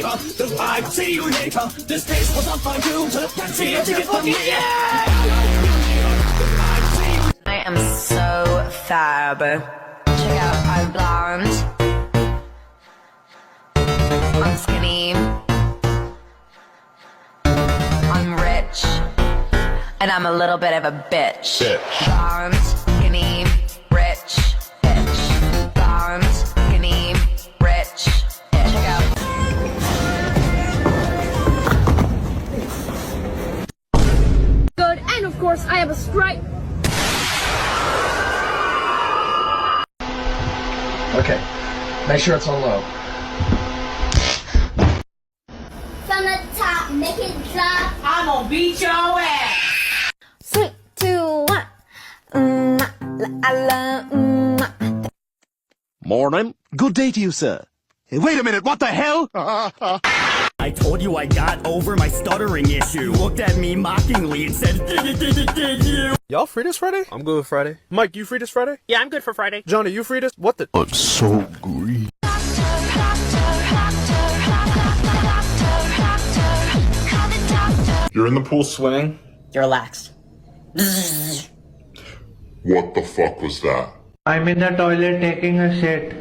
Goodbye, see you later. This place was up for you to see a ticket for me. I am so fab. Check out, I'm blonde. I'm skinny. I'm rich. And I'm a little bit of a bitch. Blonde, skinny, rich, bitch. Blonde, skinny, rich, bitch. Check out. Good, and of course I have a stripe. Okay, make sure it's on low. From the top, make it drop. I'm gonna beat your ass. 3, 2, 1. Morning. Good day to you, sir. Hey, wait a minute, what the hell? I told you I got over my stuttering issue. Looked at me mockingly and said, did you? Y'all free this Friday? I'm good with Friday. Mike, you free this Friday? Yeah, I'm good for Friday. Johnny, you free this? What the? I'm so green. You're in the pool swimming? You're relaxed. What the fuck was that? I'm in the toilet taking a shit.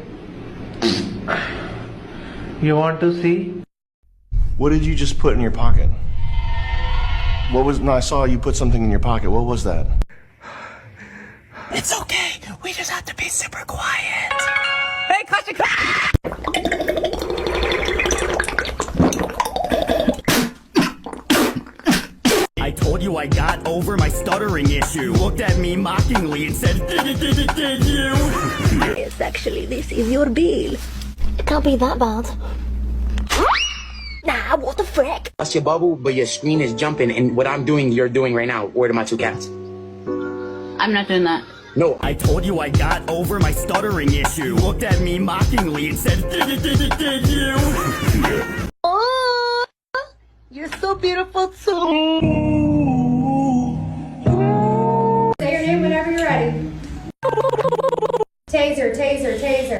You want to see? What did you just put in your pocket? What was, no, I saw you put something in your pocket. What was that? It's okay. We just have to be super quiet. Hey, Kasha! I told you I got over my stuttering issue. Looked at me mockingly and said, did you? Yes, actually, this is your bill. It can't be that bad. Nah, what the frick? That's your bubble, but your screen is jumping, and what I'm doing, you're doing right now. Where are my two cats? I'm not doing that. No. I told you I got over my stuttering issue. Looked at me mockingly and said, did you? Oh, you're so beautiful too. Say your name whenever you're ready. Taser, taser, taser.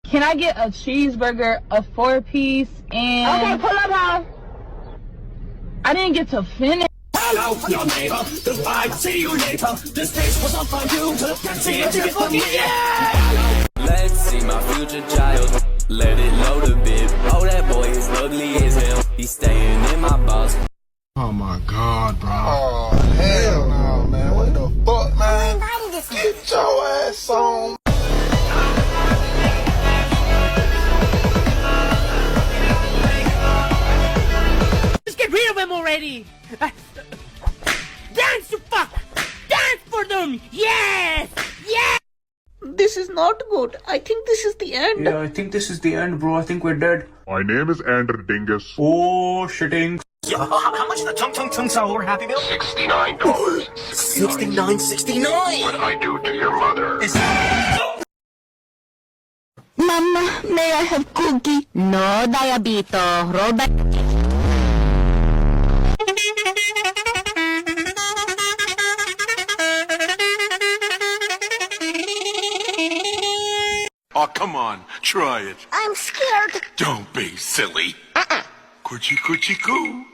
Can I get a cheeseburger, a 4-piece, and... Okay, pull up, huh? I didn't get to finish. Hello, your neighbor. Goodbye, see you later. This place was up for you to see a ticket for me. Let's see my future child. Let it load a bit. Oh, that boy is ugly as hell. He's staying in my box. Oh my god, bro. Oh, hell no, man. What the fuck, man? Get your ass on. Just get rid of him already. Dance, you fuck. Dance for them. Yes. Yes. This is not good. I think this is the end. Yeah, I think this is the end, bro. I think we're dead. My name is Andrew Dingus. Oh, shitting. Yo, how much is the tung sour Happy Meal? $69. $69.69. What I do to your mother. Mama, may I have cookie? No, diabito. Roll back. Oh, come on. Try it. I'm scared. Don't be silly. Coochie coochie coo.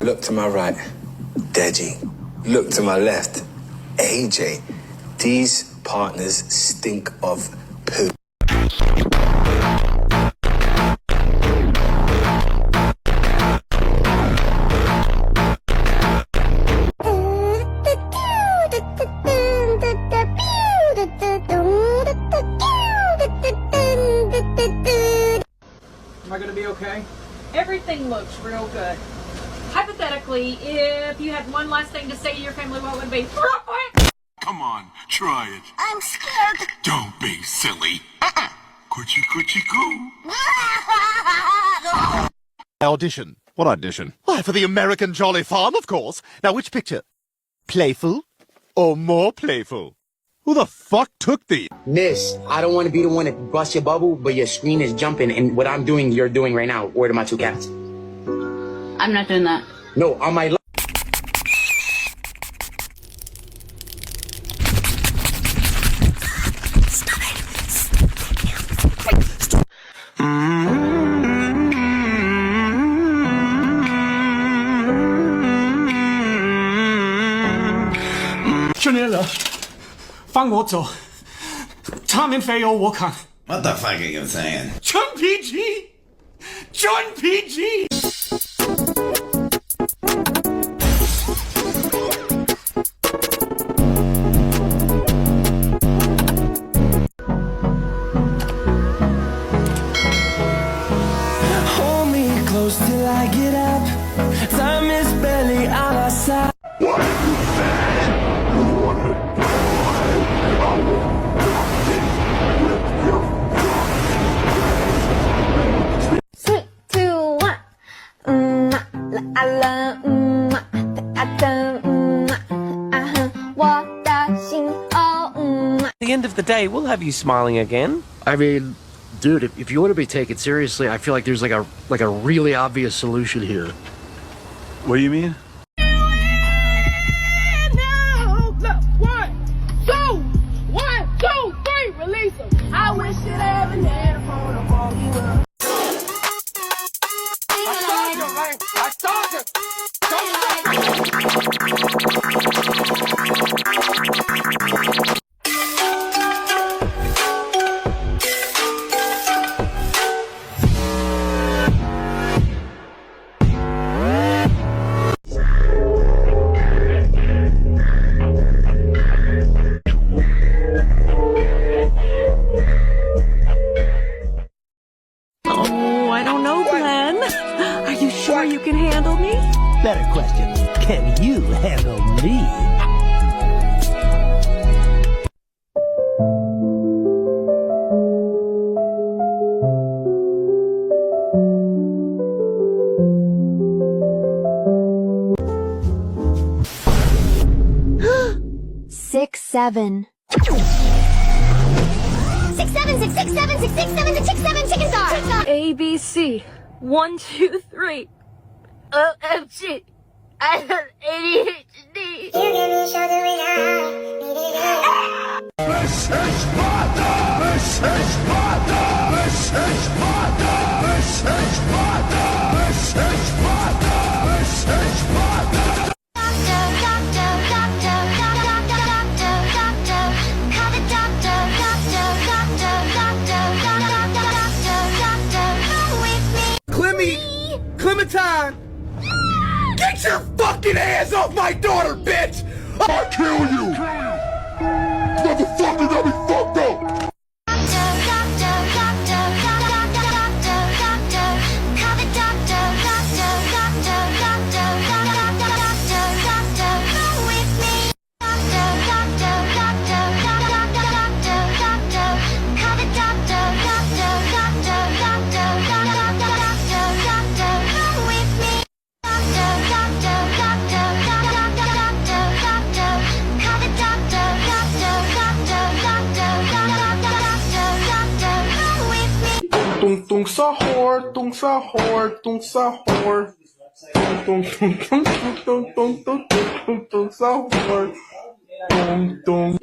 Look to my right, Deji. Look to my left, AJ. These partners stink of poo. Am I gonna be okay? Everything looks real good. Hypothetically, if you had one last thing to say to your family, what would it be? Come on. Try it. I'm scared. Don't be silly. Coochie coochie coo. Audition. What audition? Why, for the American Jolly Farm, of course. Now, which picture? Playful or more playful? Who the fuck took thee? Miss, I don't want to be the one that busts your bubble, but your screen is jumping, and what I'm doing, you're doing right now. Where are my two cats? I'm not doing that. No, on my 春年了，放我走，他们非要我看。What the fuck are you saying? 纯 PG， 纯 PG。Hold me close till I get up. Time is barely on our side. What you said? You wanna die? I will rock it with your 3, 2, 1。啦啦，我的心哦。At the end of the day, we'll have you smiling again. I mean, dude, if you want to be taken seriously, I feel like there's like a really obvious solution here. What do you mean? 1, 2, 3, release them. I wish it ever had a phone to phone you up. I told you. Oh, I don't know, Glenn. Are you sure you can handle me? Better question, can you handle me? Six, seven. 6, 7, 6, 6, 7, 6, 6, 7, 6, 6, 7, chicken star. A, B, C. 1, 2, 3. OMG. I have ADHD. You give me shoulder when I need it. This is murder! This is murder! This is murder! This is murder! This is murder! This is murder! Clementine! Get your fucking hands off my daughter, bitch! I'll kill you! Motherfucker got me fucked up! Tung sahur, tung sahur, tung sahur. Tung sahur. Tung.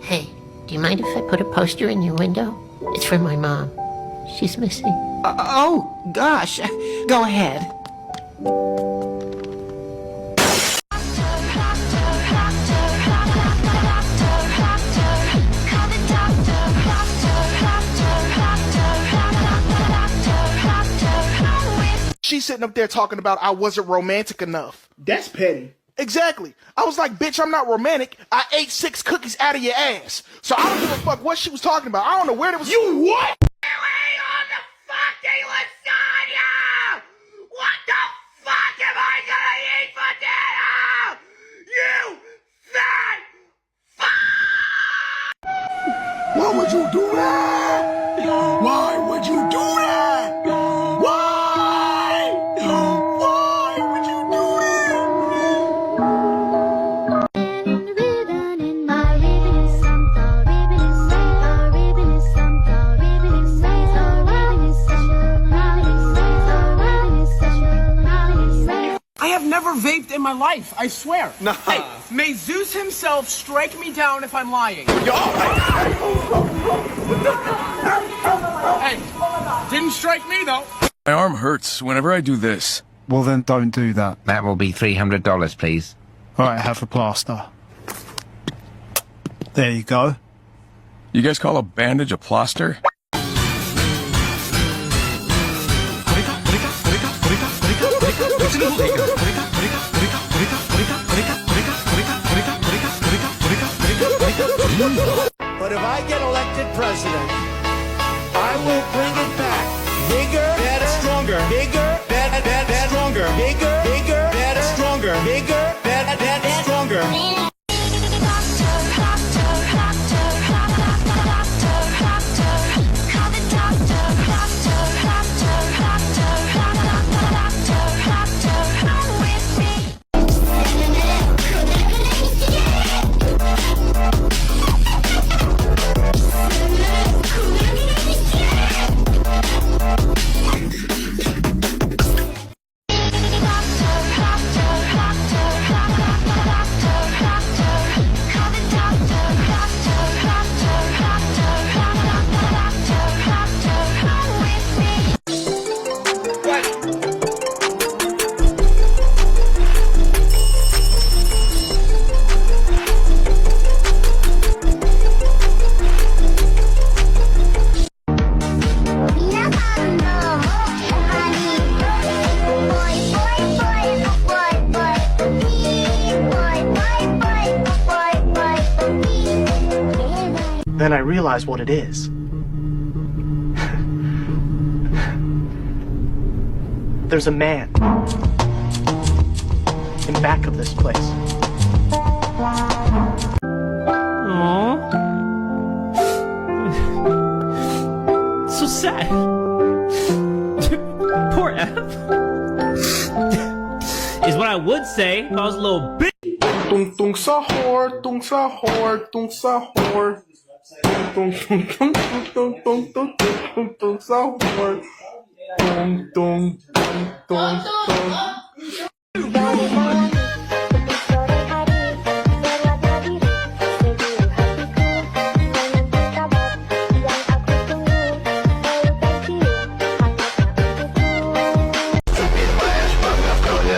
Hey, do you mind if I put a poster in your window? It's for my mom. She's missing. Oh, gosh. Go ahead. She's sitting up there talking about I wasn't romantic enough. That's petty. Exactly. I was like, bitch, I'm not romantic. I ate 6 cookies out of your ass. So I don't give a fuck what she was talking about. I don't know where it was. You what? What the fuck am I gonna eat for dinner? You fat fuck! Why would you do that? Why would you do that? Why? Why would you do I have never vaped in my life, I swear. Nah. Hey, may Zeus himself strike me down if I'm lying. Hey, didn't strike me though. My arm hurts whenever I do this. Well then don't do that. That will be $300, please. Alright, have a plaster. There you go. You guys call a bandage a plaster? But if I get elected president, I will bring it back. Bigger, better, stronger. Bigger, better, stronger. Bigger, better, stronger. Bigger, better, stronger. Then I realize what it is. There's a man in back of this place. Aww. So sad. Poor F. Is what I would say if I was a little bitch. Tung tung sahur, tung sahur, tung sahur. Tung tung tung tung tung tung tung tung sahur. Tung tung tung tung tung.